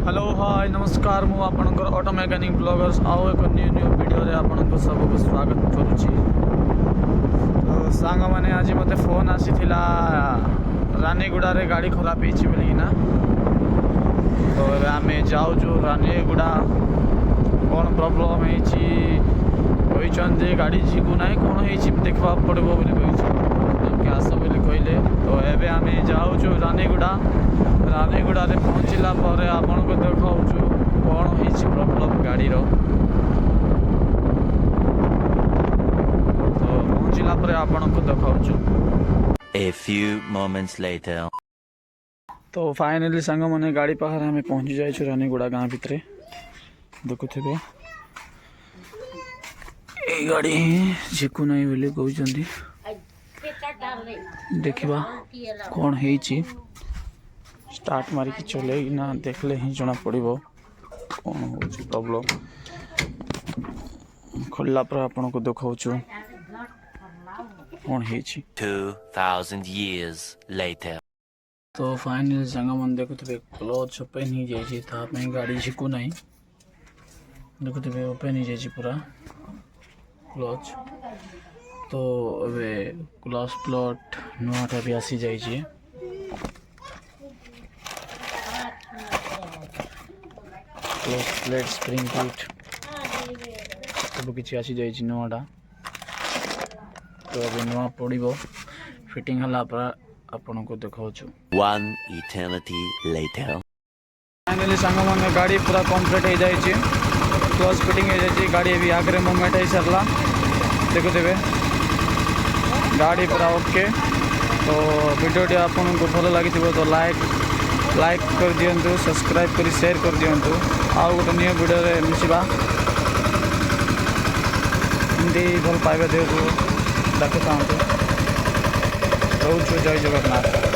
Hello hi नमस्कार मु आपनकर ऑटो मैकेनिक ब्लॉगर्स आओ एक न्यू वीडियो रे आपनको सबको स्वागत करूची। तो सांग माने आज मते फोन आसीथिला रानीगुड़ा रे गाड़ी खराब हेची बोली ना। तो आमे जाऊ जो रानीगुड़ा कौन प्रॉब्लम हेची कहिचन जे गाड़ी जीगु नाही कोन हेची देखबा पड़बो बोली कहिची आस बोली कहले। तो एबे आमे जाऊ जो रानीगुड़ा रे पहुँचला पर आपन को देखाऊछु कौन होइछि प्रॉब्लम गाड़ी रो। तो पहुँचला पर आपन को देखाऊछु। A few moments later. तो फाइनली संग मने गाड़ी पाखर हमें पहुँच जाइछु रानीगुड़ा गाँ भितरे देखुथिबे ए गाड़ी जेकु नहीं बोली कहउचंदी देखिबा कौन हेइछि स्टार्ट मारिकी चले ना देखले ही जना पड़िबो कौन होची प्रॉब्लम। खोलला पर आपन को देखाउछु कौन हेइछि। 2000 years later. तो फाइनली संग मन देखुथिबे क्लच ओपन ही जाइछि था पे गाड़ी छिकु नाही देखुथिबे ओपन ही जाइछि पूरा क्लच। तो अबे क्लच प्लट नोटा भी आसी जाइछि। प्लेट स्प्रिंग किट सब किसी आसी जाइछि नोटा। तो अबे नुआ पड़िबो फिटिंग हला पर आपन को देखाउछु। One eternity later. फाइनली संग मन गाड़ी पूरा कंप्लीट हो जाइछि क्लच फिटिंग हो जाइछि गाड़ी भी आगे मूवमेंट हो सरला देखुथिबे गाड़ी पूरा ओके। तो वीडियो आपन को भल लागि तो लाइक कर दियंतु सब्सक्राइब करी शेयर कर दियंतु। आउ गोटे न्यू वीडियो रे मिसिबा हिंदी भल पाइबा देउ डाकुता रोज जय जगन्नाथ।